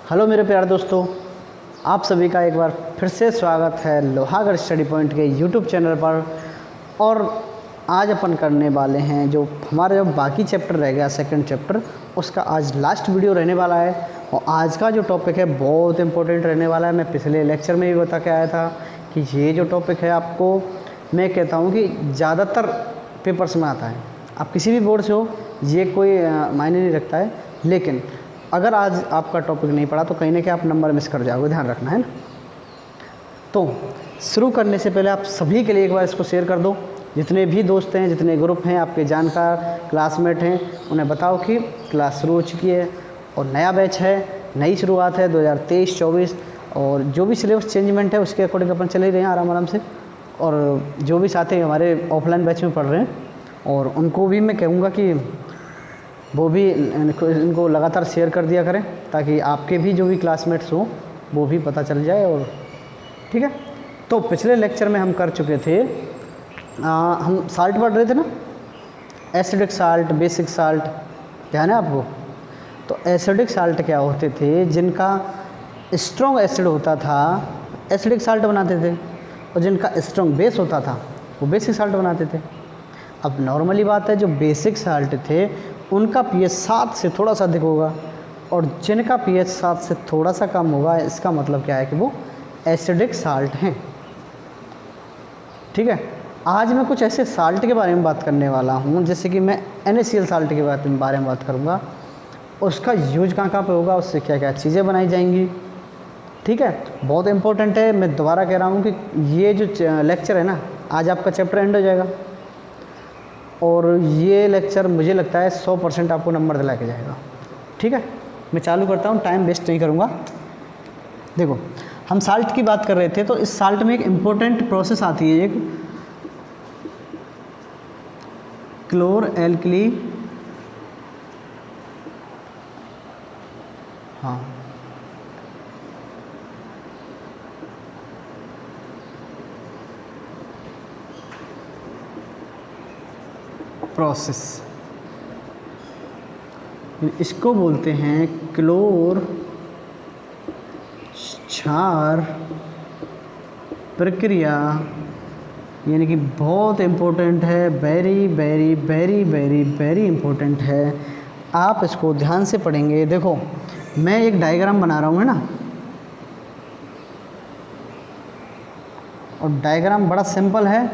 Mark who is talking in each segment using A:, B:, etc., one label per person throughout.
A: Hello मेरे प्यारे दोस्तों, आप सभी का एक बार फिर से स्वागत है लोहागढ़ स्टडी पॉइंट के यूट्यूब चैनल पर। और आज अपन करने वाले हैं जो हमारा जो बाकी चैप्टर रह गया, सेकंड चैप्टर, उसका आज लास्ट वीडियो रहने वाला है। और आज का जो टॉपिक है बहुत इंपॉर्टेंट रहने वाला है। मैं पिछले लेक्चर में भी बता के आया था कि ये जो टॉपिक है आपको मैं कहता हूँ कि ज़्यादातर पेपर्स में आता है। आप किसी भी बोर्ड से हो, ये कोई मायने नहीं रखता है, लेकिन अगर आज आपका टॉपिक नहीं पढ़ा तो कहीं ना कहीं आप नंबर मिस कर जाओगे, ध्यान रखना है ना। तो शुरू करने से पहले आप सभी के लिए एक बार इसको शेयर कर दो। जितने भी दोस्त हैं, जितने ग्रुप हैं, आपके जानकार क्लासमेट हैं, उन्हें बताओ कि क्लास शुरू हो चुकी है और नया बैच है, नई शुरुआत है 2023-24। और जो भी सिलेबस चेंजमेंट है उसके अकॉर्डिंग अपन चले रहे हैं आराम आराम से। और जो भी साथी हमारे ऑफलाइन बैच में पढ़ रहे हैं और उनको भी मैं कहूँगा कि वो भी इनको लगातार शेयर कर दिया करें, ताकि आपके भी जो भी क्लासमेट्स हों वो भी पता चल जाए। और ठीक है, तो पिछले लेक्चर में हम कर चुके थे, हम साल्ट पढ़ रहे थे ना, एसिडिक साल्ट, बेसिक साल्ट, ध्यान है आपको। तो एसिडिक साल्ट क्या होते थे, जिनका स्ट्रॉन्ग एसिड होता था एसिडिक साल्ट बनाते थे, और जिनका स्ट्रॉन्ग बेस होता था वो बेसिक साल्ट बनाते थे। अब नॉर्मली बात है, जो बेसिक साल्ट थे उनका pH 7 से थोड़ा सा अधिक होगा, और जिनका pH 7 से थोड़ा सा कम होगा, इसका मतलब क्या है कि वो एसिडिक साल्ट हैं। ठीक है, आज मैं कुछ ऐसे साल्ट के बारे में बात करने वाला हूँ, जैसे कि मैं NaCl साल्ट के बारे में बात करूँगा, उसका यूज कहाँ कहाँ पे होगा, उससे क्या क्या चीज़ें बनाई जाएंगी। ठीक है, बहुत इंपॉर्टेंट है। मैं दोबारा कह रहा हूँ कि ये जो लेक्चर है ना, आज आपका चैप्टर एंड हो जाएगा, और ये लेक्चर मुझे लगता है 100% आपको नंबर दिला के जाएगा। ठीक है, मैं चालू करता हूँ, टाइम वेस्ट नहीं करूँगा। देखो, हम साल्ट की बात कर रहे थे, तो इस साल्ट में एक इम्पोर्टेंट प्रोसेस आती है, एक क्लोर एल्कली, हाँ, प्रोसेस, इसको बोलते हैं क्लोर क्षार प्रक्रिया, यानी कि बहुत इम्पोर्टेंट है, very very very very very important है। आप इसको ध्यान से पढ़ेंगे। देखो, मैं एक डायग्राम बना रहा हूँ, है ना, और डायग्राम बड़ा सिंपल है,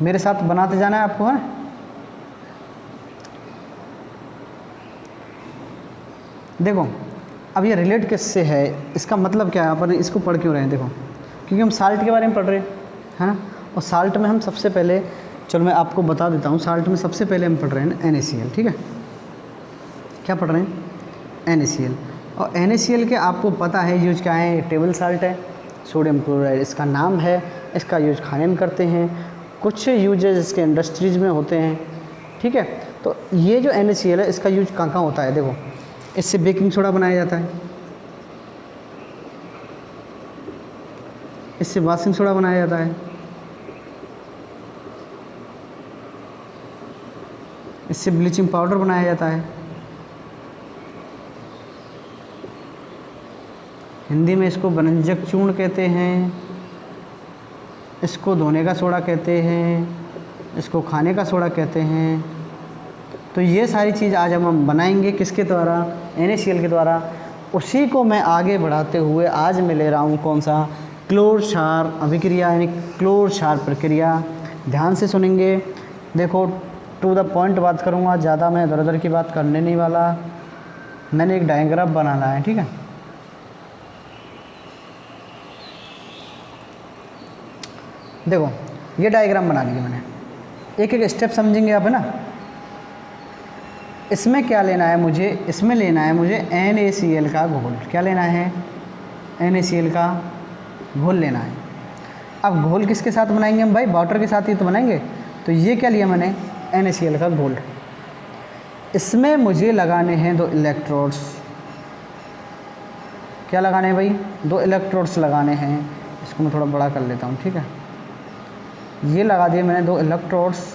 A: मेरे साथ बनाते जाना है आपको, है। देखो, अब ये रिलेट किससे है, इसका मतलब क्या है, अपन इसको पढ़ क्यों रहे हैं। देखो, क्योंकि हम साल्ट के बारे में पढ़ रहे हैं ना, और साल्ट में हम सबसे पहले, चलो मैं आपको बता देता हूँ, साल्ट में सबसे पहले हम पढ़ रहे हैं NaCl। ठीक है, क्या पढ़ रहे हैं, NaCl। और NaCl के आपको पता है यूज क्या है, टेबल साल्ट है, सोडियम क्लोराइड इसका नाम है। इसका यूज खाने में करते हैं, कुछ यूजेज इसके इंडस्ट्रीज में होते हैं। ठीक है, तो ये जो NaCl है, इसका यूज कहाँ कहाँ होता है। देखो, इससे बेकिंग सोडा बनाया जाता है, इससे वॉशिंग सोडा बनाया जाता है, इससे ब्लीचिंग पाउडर बनाया जाता है, हिंदी में इसको वनंजक चूर्ण कहते हैं, इसको धोने का सोडा कहते हैं, इसको खाने का सोडा कहते हैं। तो ये सारी चीज़ आज हम बनाएंगे किसके द्वारा, NaCl के द्वारा। उसी को मैं आगे बढ़ाते हुए आज मैं ले रहा हूँ कौन सा, क्लोर क्षार अभिक्रिया, यानी क्लोर क्षार प्रक्रिया। ध्यान से सुनेंगे। देखो, टू द पॉइंट बात करूँगा, ज़्यादा मैं इधर उधर की बात करने नहीं वाला। मैंने एक डायग्राम बनाना है, ठीक है। देखो, ये डायग्राम बना लिया मैंने, एक एक स्टेप समझेंगे आप, है ना। इसमें क्या लेना है मुझे, इसमें लेना है मुझे NaCl का घोल। क्या लेना है, NaCl का घोल लेना है। अब घोल किसके साथ बनाएंगे हम भाई, वाटर के साथ ही तो बनाएंगे। तो ये क्या लिया मैंने, NaCl का घोल। इसमें मुझे लगाने हैं 2 इलेक्ट्रोड्स। क्या लगाने हैं भाई, 2 इलेक्ट्रोड्स लगाने हैं। इसको मैं थोड़ा बड़ा कर लेता हूँ, ठीक है। ये लगा दिए मैंने 2 इलेक्ट्रोड्स।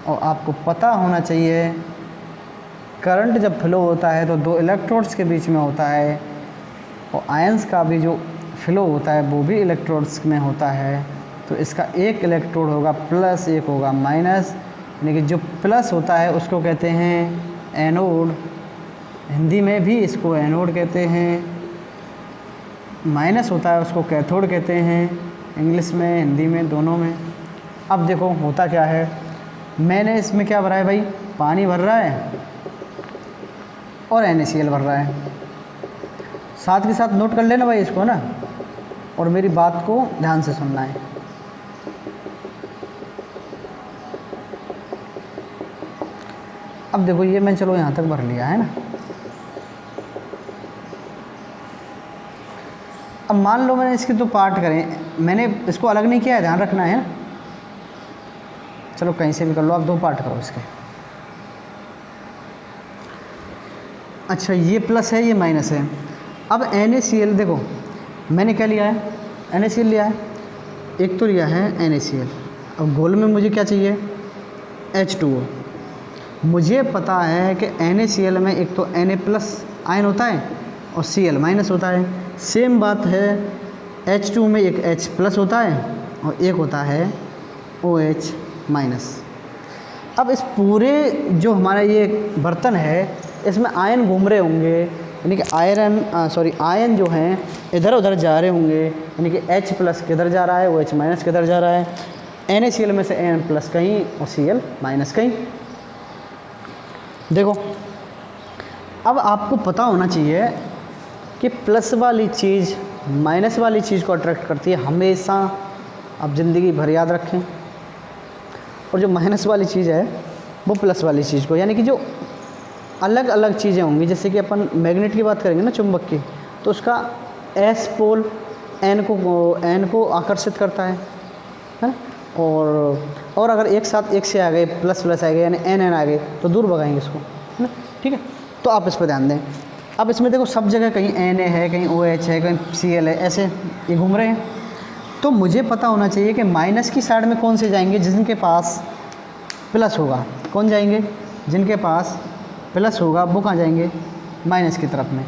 A: और आपको पता होना चाहिए करंट जब फ्लो होता है तो 2 इलेक्ट्रोड्स के बीच में होता है, और आयंस का भी जो फ्लो होता है वो भी इलेक्ट्रोड्स में होता है। तो इसका एक इलेक्ट्रोड होगा प्लस, एक होगा माइनस, यानी कि जो प्लस होता है उसको कहते हैं एनोड, हिंदी में भी इसको एनोड कहते हैं। माइनस होता है उसको कैथोड कहते हैं, इंग्लिश में हिंदी में दोनों में। अब देखो होता क्या है, मैंने इसमें क्या भरा है भाई, पानी भर रहा है और NaCl भर रहा है। साथ के साथ नोट कर लेना भाई इसको ना, और मेरी बात को ध्यान से सुनना है। अब देखो ये मैं चलो यहाँ तक भर लिया है ना। अब मान लो मैंने इसके तो पार्ट करें, मैंने इसको अलग नहीं किया है, ध्यान रखना है ना। चलो कहीं से भी कर लो, आप 2 पार्ट करो इसके। अच्छा ये प्लस है, ये माइनस है। अब NaCl देखो मैंने क्या लिया है, NaCl लिया है, एक तो लिया है NaCl। अब घोल में मुझे क्या चाहिए, H2O। मुझे पता है कि NaCl में एक तो Na प्लस आयन होता है और Cl माइनस होता है। सेम बात है H2 में एक H प्लस होता है और एक होता है OH माइनस। अब इस पूरे जो हमारा ये बर्तन है इसमें आयन घूम रहे होंगे, यानी कि आयन जो हैं इधर उधर जा रहे होंगे, यानी कि H प्लस किधर जा रहा है, OH माइनस किधर जा रहा है। NaCl में से Na प्लस कहीं और Cl माइनस कहीं। देखो अब आपको पता होना चाहिए कि प्लस वाली चीज़ माइनस वाली चीज़ को अट्रैक्ट करती है हमेशा, आप ज़िंदगी भर याद रखें। और जो माइनस वाली चीज़ है वो प्लस वाली चीज़ को, यानी कि जो अलग अलग चीज़ें होंगी, जैसे कि अपन मैग्नेट की बात करेंगे ना, चुंबक की, तो उसका S पोल N को आकर्षित करता है ना। और अगर एक साथ एक से आ गए, प्लस प्लस आ गए यानी NN आ गए तो दूर भगाएंगे इसको, है ना। ठीक है, तो आप इस पर ध्यान दें। अब इसमें देखो सब जगह कहीं Na है, कहीं OH है, कहीं Cl है, ऐसे ये घूम रहे हैं। तो मुझे पता होना चाहिए कि माइनस की साइड में कौन से जाएंगे, जिनके पास प्लस होगा। कौन जाएंगे, जिनके पास प्लस होगा वो कहाँ जाएंगे, माइनस की तरफ में।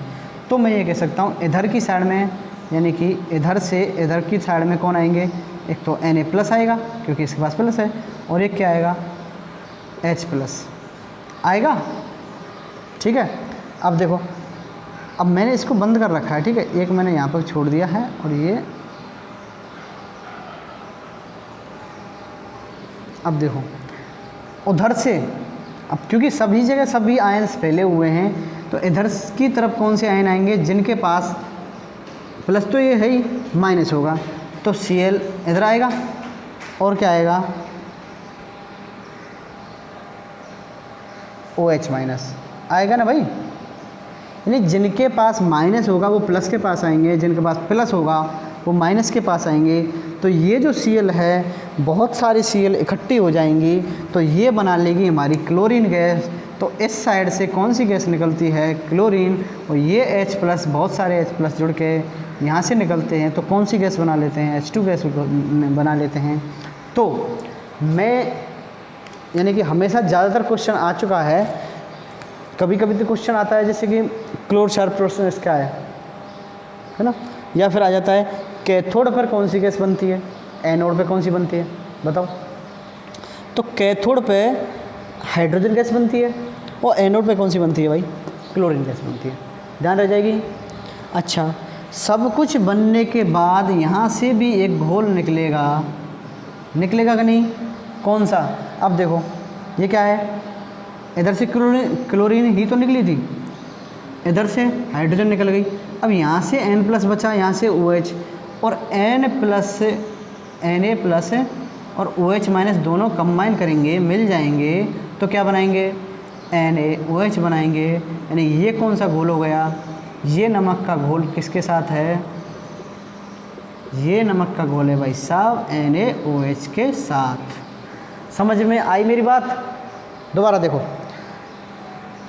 A: तो मैं ये कह सकता हूँ इधर की साइड में, यानी कि इधर से इधर की साइड में कौन आएंगे, एक तो Na प्लस आएगा क्योंकि इसके पास प्लस है, और एक क्या आएगा, H प्लस आएगा। ठीक है, अब देखो अब मैंने इसको बंद कर रखा है, ठीक है, एक मैंने यहाँ पर छोड़ दिया है और ये अब देखो उधर से, अब क्योंकि सभी जगह सभी आयन्स फैले हुए हैं तो इधर की तरफ कौन से आयन आएंगे, जिनके पास प्लस तो ये है ही, माइनस होगा तो Cl इधर आएगा और क्या आएगा, OH माइनस आएगा ना भाई। यानी जिनके पास माइनस होगा वो प्लस के पास आएंगे, जिनके पास प्लस होगा वो माइनस के पास आएंगे। तो ये जो Cl है, बहुत सारी Cl इकट्ठी हो जाएंगी तो ये बना लेगी हमारी क्लोरीन गैस। तो इस साइड से कौन सी गैस निकलती है, क्लोरीन, और ये H प्लस, बहुत सारे H प्लस जुड़ के यहाँ से निकलते हैं तो कौन सी गैस बना लेते हैं, H2 गैस बना लेते हैं। तो मैं यानी कि हमेशा ज़्यादातर क्वेश्चन आ चुका है, कभी कभी तो क्वेश्चन आता है जैसे कि क्लोर शार्प प्रोसेस क्या है ना, या फिर आ जाता है कैथोड पर कौन सी गैस बनती है, एनोड पे कौन सी बनती है, बताओ। तो कैथोड पे हाइड्रोजन गैस बनती है और एनोड पे कौन सी बनती है भाई, क्लोरीन गैस बनती है, ध्यान रह जाएगी। अच्छा, सब कुछ बनने के बाद यहाँ से भी एक घोल निकलेगा, निकलेगा कि नहीं, कौन सा, अब देखो ये क्या है, इधर से क्लोरीन ही तो निकली थी, इधर से हाइड्रोजन निकल गई। अब यहाँ से N प्लस बचा, यहाँ से OH, और N प्लस से Na प्लस और OH माइनस दोनों कंबाइन करेंगे, मिल जाएंगे तो क्या बनाएंगे, NaOH बनाएंगे। यानी ये कौन सा घोल हो गया, ये नमक का घोल किसके साथ है, ये नमक का घोल है भाई साहब NaOH के साथ। समझ में आई मेरी बात। दोबारा देखो,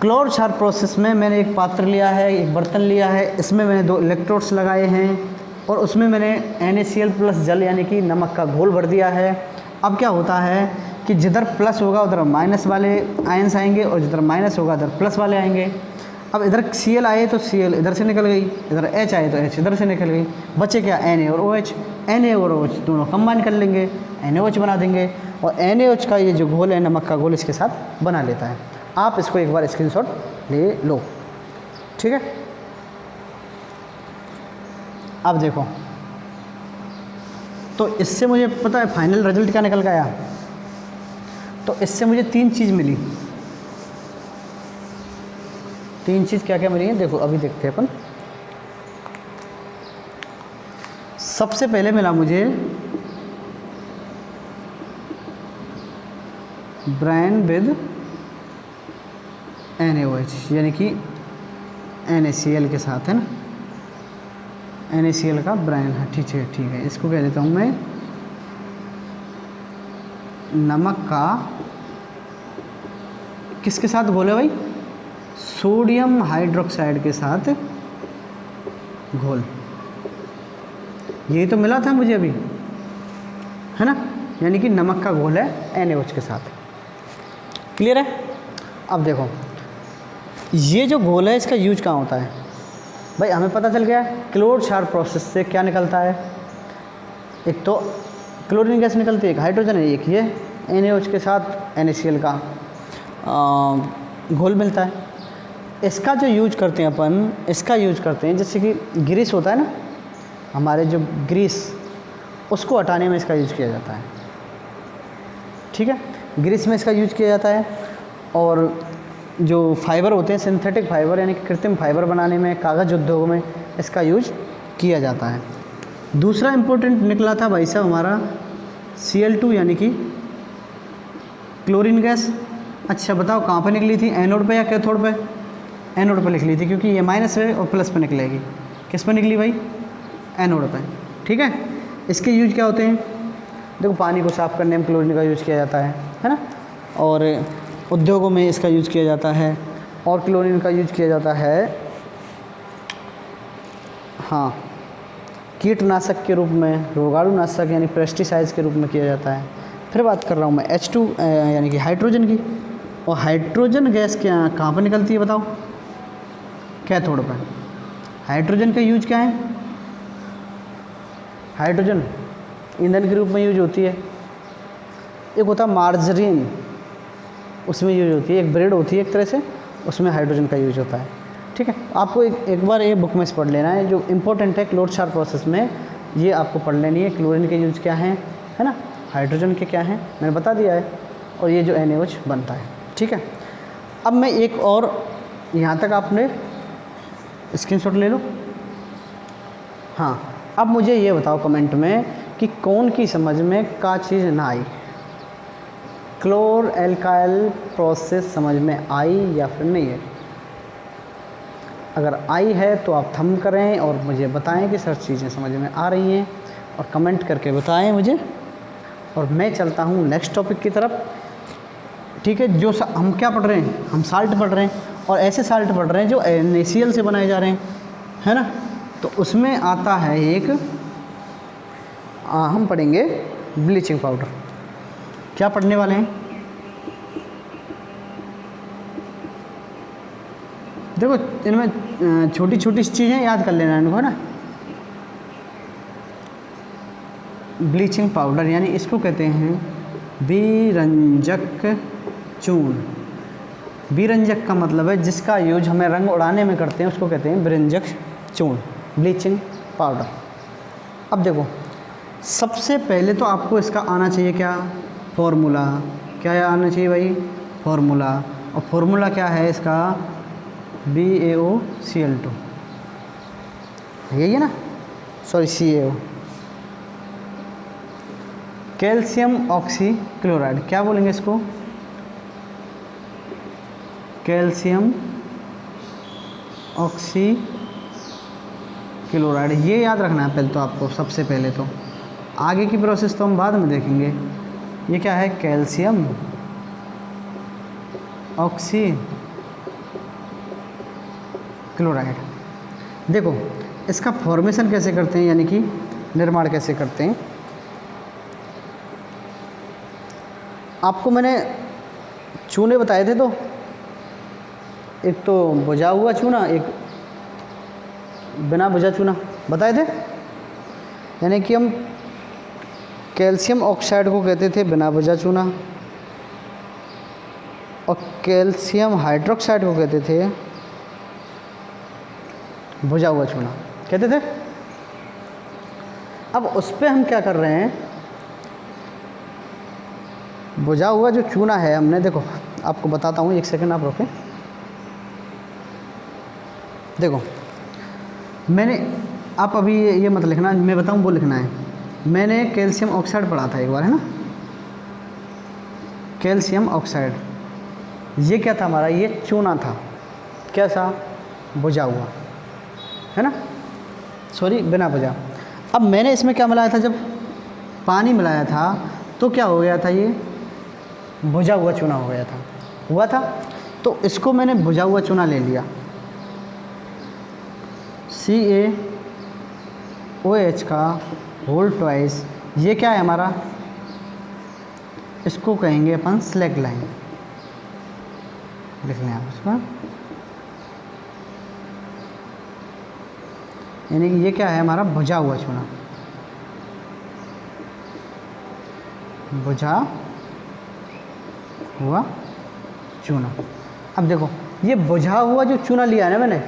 A: क्लोर शार्प प्रोसेस में मैंने एक पात्र लिया है, एक बर्तन लिया है, इसमें मैंने 2 इलेक्ट्रोड्स लगाए हैं और उसमें मैंने NaCl प्लस जल यानी कि नमक का घोल भर दिया है। अब क्या होता है कि जिधर प्लस होगा उधर माइनस वाले आयंस आएंगे और जिधर माइनस होगा उधर प्लस वाले आएंगे। अब इधर Cl आए तो Cl इधर से निकल गई, इधर H आए तो H इधर से निकल गई, बचे क्या Na और OH। Na और OH दोनों कंबाइन कर लेंगे, NaOH बना देंगे, और NaOH का ये जो घोल है, नमक का घोल, इसके साथ बना लेता है। आप इसको एक बार स्क्रीनशॉट ले लो, ठीक है। अब देखो, तो इससे मुझे पता है फाइनल रिजल्ट क्या निकल गया। तो इससे मुझे 3 चीज़ मिली। 3 चीज़ क्या क्या मिली है, देखो अभी देखते हैं अपन। सबसे पहले मिला मुझे ब्रायन विद NaOH, यानी कि NaCl के साथ, है ना, NaCl का ब्रायन है, ठीक है। इसको कह देता हूँ मैं नमक का किसके साथ घोल है भाई, सोडियम हाइड्रोक्साइड के साथ घोल। यही तो मिला था मुझे अभी, है ना, यानी कि नमक का घोल है NaOH के साथ। क्लियर है। अब देखो, ये जो घोल है इसका यूज कहाँ होता है भाई, हमें पता चल गया क्लोर क्षार प्रोसेस से क्या निकलता है, एक तो क्लोरीन गैस निकलती है, एक हाइड्रोजन है, एक ये NaOH के साथ NaCl का घोल मिलता है। इसका जो यूज करते हैं अपन, इसका यूज करते हैं जैसे कि ग्रीस होता है ना, हमारे जो ग्रीस, उसको हटाने में इसका यूज किया जाता है, ठीक है, ग्रीस में इसका यूज किया जाता है। और जो फाइबर होते हैं, सिंथेटिक फाइबर यानी कि कृत्रिम फाइबर बनाने में, कागज़ उद्योग में इसका यूज किया जाता है। दूसरा इम्पोर्टेंट निकला था भाई साहब हमारा Cl2 यानी कि क्लोरीन गैस। अच्छा बताओ कहाँ पे निकली थी, एनोड पे या कैथोड पे? एनोड पे निकली थी, क्योंकि ये माइनस है और प्लस पे निकलेगी। किस पे निकली भाई, एनोड पे, ठीक है। इसके यूज क्या होते हैं, देखो पानी को साफ़ करने में क्लोरीन का यूज किया जाता है ना, और उद्योगों में इसका यूज किया जाता है, और क्लोरीन का यूज किया जाता है हाँ कीटनाशक के रूप में, रोगाणुनाशक यानी पेस्टिसाइड्स के रूप में किया जाता है। फिर बात कर रहा हूँ मैं H2 यानी कि हाइड्रोजन की, और हाइड्रोजन गैस क्या कहाँ पर निकलती है बताओ, कैथोड पर। हाइड्रोजन का यूज क्या है, हाइड्रोजन ईंधन के रूप में यूज होती है। एक होता है मार्जरीन, उसमें यूज होती है, एक ब्रेड होती है एक तरह से, उसमें हाइड्रोजन का यूज होता है, ठीक है। आपको एक बार ये बुक में से पढ़ लेना है, जो इम्पोर्टेंट है क्लोर क्षार प्रोसेस में, ये आपको पढ़ लेनी है। क्लोरीन के यूज क्या हैं, है ना, हाइड्रोजन के क्या हैं मैंने बता दिया है, और ये जो NaOH बनता है, ठीक है। अब मैं एक और, यहाँ तक आपने स्क्रीनशॉट ले लो। हाँ, अब मुझे ये बताओ कमेंट में कि कौन की समझ में का चीज़ ना आई, क्लोर एल्काइल प्रोसेस समझ में आई या फिर नहीं है। अगर आई है तो आप थंब करें और मुझे बताएं कि सर चीज़ें समझ में आ रही हैं, और कमेंट करके बताएं मुझे। और मैं चलता हूँ नेक्स्ट टॉपिक की तरफ, ठीक है। जो हम क्या पढ़ रहे हैं, हम साल्ट पढ़ रहे हैं, और ऐसे साल्ट पढ़ रहे हैं जो NaCl से बनाए जा रहे हैं, है ना। तो उसमें आता है एक, हम पढ़ेंगे ब्लीचिंग पाउडर। क्या पढ़ने वाले हैं, देखो इनमें छोटी छोटी चीज़ें याद कर लेना इनको, है ना। ब्लीचिंग पाउडर यानी इसको कहते हैं विरंजक चूर्ण। विरंजक का मतलब है जिसका यूज हमें रंग उड़ाने में करते हैं, उसको कहते हैं विरंजक चूर्ण, ब्लीचिंग पाउडर। अब देखो, सबसे पहले तो आपको इसका आना चाहिए क्या, फॉर्मूला। क्या आना चाहिए भाई, फॉर्मूला। और फॉर्मूला क्या है इसका, BaOCl2, यही है ना, sorry CaO, calcium oxy chloride. क्या बोलेंगे इसको, कैल्शियम ऑक्सी क्लोराइड। ये याद रखना है पहले तो आपको, सबसे पहले तो। आगे की प्रोसेस तो हम बाद में देखेंगे। ये क्या है, कैल्शियम ऑक्सी क्लोराइड। देखो इसका फॉर्मेशन कैसे करते हैं, यानी कि निर्माण कैसे करते हैं। आपको मैंने चूने बताए थे, तो एक तो बुझा हुआ चूना, एक बिना बुझा चूना बताए थे। यानी कि हम कैल्शियम ऑक्साइड को कहते थे बिना बुझा चूना और कैल्शियम हाइड्रोक्साइड को कहते थे बुझा हुआ चूना कहते थे। अब उस पर हम क्या कर रहे हैं, बुझा हुआ जो चूना है हमने, देखो आपको बताता हूँ, एक सेकंड आप रोकें। देखो मैंने, आप अभी ये मत लिखना, मैं बताऊँ वो लिखना है। मैंने कैल्शियम ऑक्साइड पढ़ा था एक बार, है ना, कैल्शियम ऑक्साइड, ये क्या था हमारा, ये चूना था, कैसा, बुझा हुआ, है ना, सॉरी बिना बुझा। अब मैंने इसमें क्या मिलाया था, जब पानी मिलाया था तो क्या हो गया था, ये बुझा हुआ चूना हो गया था, हुआ था। तो इसको मैंने बुझा हुआ चूना ले लिया, CaOH का होल ट्वाइस, ये क्या है हमारा, इसको कहेंगे अपन स्लैक लाइन, लिख लें आप उसका। यानी कि ये क्या है हमारा, बुझा हुआ चूना, बुझा हुआ चूना। अब देखो ये बुझा हुआ जो चूना लिया है ना मैंने,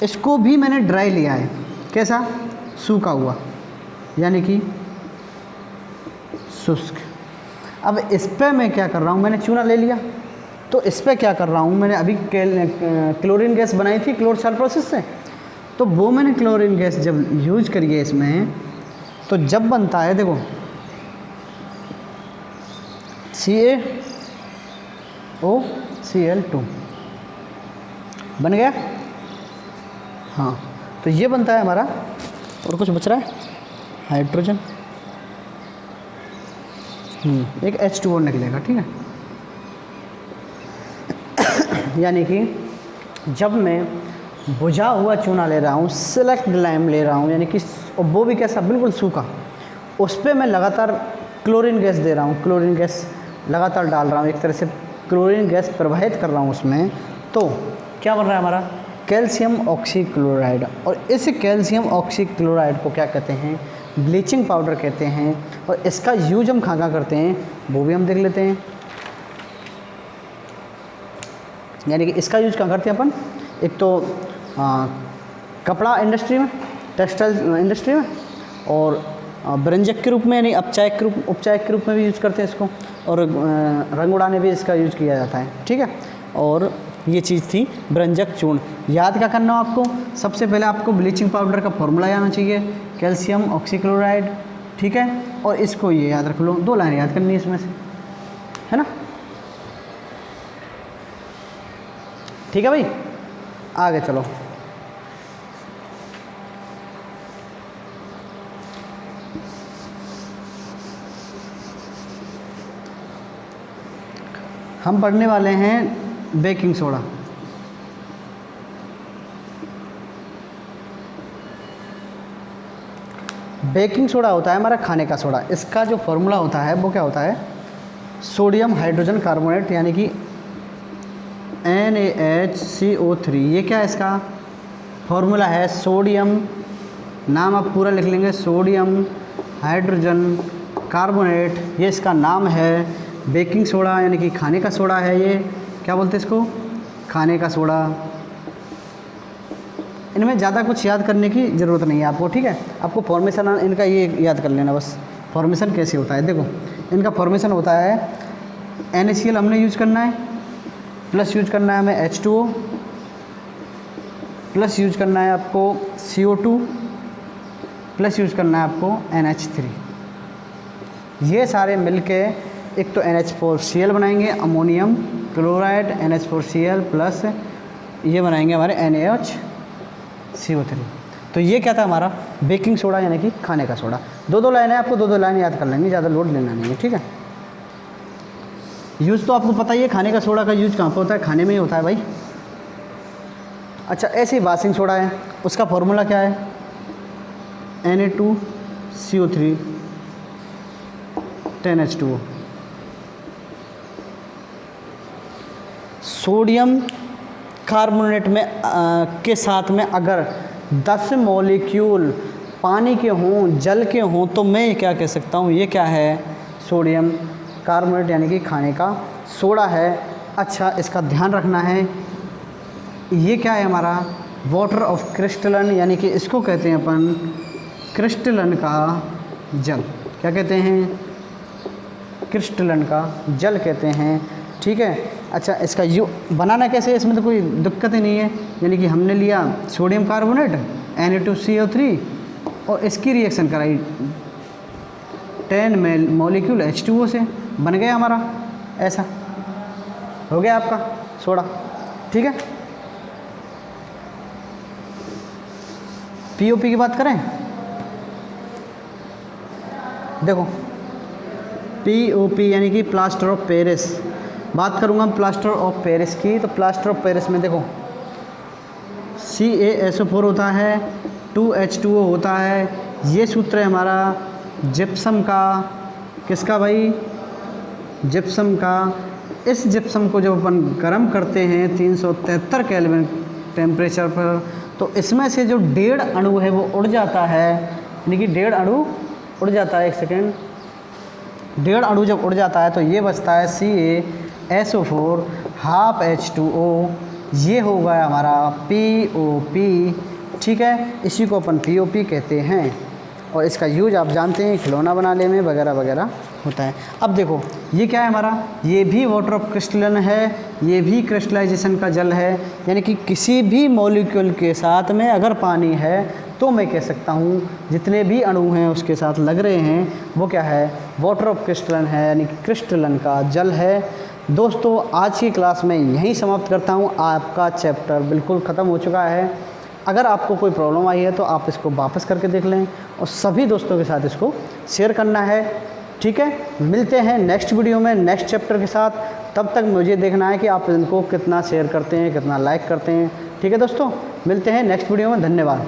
A: इसको भी मैंने ड्राई लिया है, कैसा, सूखा हुआ, यानी कि शुष्क। अब इस पर मैं क्या कर रहा हूँ, मैंने चूना ले लिया तो इस पर क्या कर रहा हूँ, मैंने अभी क्लोरीन गैस बनाई थी क्लोरोसाइल प्रोसेस से, तो वो मैंने क्लोरीन गैस जब यूज करिए इसमें, तो जब बनता है देखो CaOCl2 बन गया, हाँ, तो ये बनता है हमारा, और कुछ बच रहा है, हाइड्रोजन, एक H2O निकलेगा, ठीक है। यानी कि जब मैं बुझा हुआ चूना ले रहा हूँ, सेलेक्ट लाइम ले रहा हूँ, यानी कि वो भी कैसा, बिल्कुल सूखा, उस पर मैं लगातार क्लोरीन गैस दे रहा हूँ, क्लोरीन गैस लगातार डाल रहा हूँ, एक तरह से क्लोरीन गैस प्रवाहित कर रहा हूँ उसमें, तो क्या बन रहा है हमारा, कैल्शियम ऑक्सीक्लोराइड। और इस कैल्शियम ऑक्सीक्लोराइड को क्या कहते हैं, ब्लीचिंग पाउडर कहते हैं। और इसका यूज हम कहाँ करते हैं वो भी हम देख लेते हैं। यानी कि इसका यूज कहाँ करते हैं अपन, एक तो कपड़ा इंडस्ट्री में, टेक्सटाइल इंडस्ट्री में, और व्यंजक के रूप में, यानी उपचायक के रूप में भी यूज़ करते हैं इसको, और रंग उड़ाने भी इसका यूज किया जाता है, ठीक है। और ये चीज़ थी व्यंजक चूर्ण। याद क्या करना हो आपको, सबसे पहले आपको ब्लीचिंग पाउडर का फॉर्मूला आना चाहिए, कैल्शियम ऑक्सीक्लोराइड, ठीक है, और इसको ये याद रख लो, 2 लाइन याद करनी है इसमें से, है ना, ठीक है भाई। आगे चलो, हम पढ़ने वाले हैं बेकिंग सोडा। बेकिंग सोडा होता है हमारा खाने का सोडा। इसका जो फॉर्मूला होता है वो क्या होता है, सोडियम हाइड्रोजन कार्बोनेट, यानी कि NaHCO3। ये क्या है, इसका फॉर्मूला है सोडियम, नाम आप पूरा लिख लेंगे, सोडियम हाइड्रोजन कार्बोनेट, ये इसका नाम है। बेकिंग सोडा यानी कि खाने का सोडा है, ये क्या बोलते हैं इसको, खाने का सोडा। इनमें ज़्यादा कुछ याद करने की ज़रूरत नहीं है आपको, ठीक है। आपको फॉर्मेशन इनका ये याद कर लेना बस, फॉर्मेशन कैसे होता है। देखो इनका फॉर्मेशन होता है, NaCl हमने यूज करना है, प्लस यूज करना है हमें H2O, प्लस यूज करना है आपको CO2, प्लस यूज करना है आपको NH3। ये सारे मिलके एक तो NH4Cl बनाएंगे, अमोनियम क्लोराइड NH4Cl, प्लस ये बनाएंगे हमारे NaHCO3। तो ये क्या था हमारा बेकिंग सोडा, यानी कि खाने का सोडा। 2 लाइन है, आपको 2 लाइन याद कर लेंगे, ज़्यादा लोड लेना नहीं है, ठीक है। यूज़ तो आपको पता ही है, खाने का सोडा का यूज कहाँ पर होता है, खाने में ही होता है भाई। अच्छा, ऐसे ही वाशिंग सोडा है, उसका फॉर्मूला क्या है, Na2CO3 10H2O। सोडियम कार्बोनेट में के साथ में अगर 10 मॉलिक्यूल पानी के हों, जल के हों, तो मैं क्या कह सकता हूँ, ये क्या है, सोडियम कार्बोनेट यानी कि खाने का सोडा है। अच्छा, इसका ध्यान रखना है, ये क्या है हमारा, वाटर ऑफ क्रिस्टलन, यानी कि इसको कहते हैं अपन क्रिस्टलन का जल। क्या कहते हैं, क्रिस्टलन का जल कहते हैं, ठीक है। अच्छा, इसका यू बनाना कैसे है, इसमें तो कोई दिक्कत ही नहीं है, यानी कि हमने लिया सोडियम कार्बोनेट Na2CO3 और इसकी रिएक्शन कराई 10 मॉलिक्यूल H2O से, बन गया हमारा, ऐसा हो गया आपका सोडा, ठीक है। पीओपी की बात करें, देखो पीओपी यानी कि प्लास्टर ऑफ पेरिस, बात करूँगा प्लास्टर ऑफ पेरिस की, तो प्लास्टर ऑफ पेरिस में देखो CaSO4 होता है, 2H2O होता है, ये सूत्र है हमारा जिप्सम का, किसका भाई, जिप्सम का। इस जिप्सम को जब अपन गर्म करते हैं 373 केल्विन टेम्परेचर पर, तो इसमें से जो 1.5 अणु है वो उड़ जाता है, यानी कि 1.5 अणु उड़ जाता है, 1 सेकेंड, 1.5 अणु जब उड़ जाता है तो ये बचता है CaSO4 हाफ H2O, ये हो गया हमारा POP, ठीक है। इसी को अपन POP कहते हैं और इसका यूज आप जानते हैं खिलौना बनाने में वगैरह वगैरह होता है। अब देखो ये क्या है हमारा, ये भी वाटर ऑफ क्रिस्टलन है, ये भी क्रिस्टलाइजेशन का जल है, यानी कि किसी भी मॉलिक्यूल के साथ में अगर पानी है तो मैं कह सकता हूँ जितने भी अणु हैं उसके साथ लग रहे हैं वो क्या है, वाटर ऑफ क्रिस्टलन है, यानी कि क्रिस्टलन का जल है। दोस्तों, आज की क्लास में यहीं समाप्त करता हूँ, आपका चैप्टर बिल्कुल ख़त्म हो चुका है। अगर आपको कोई प्रॉब्लम आई है तो आप इसको वापस करके देख लें और सभी दोस्तों के साथ इसको शेयर करना है, ठीक है। मिलते हैं नेक्स्ट वीडियो में नेक्स्ट चैप्टर के साथ, तब तक मुझे देखना है कि आप इनको कितना शेयर करते हैं, कितना लाइक करते हैं, ठीक है दोस्तों। मिलते हैं नेक्स्ट वीडियो में, धन्यवाद।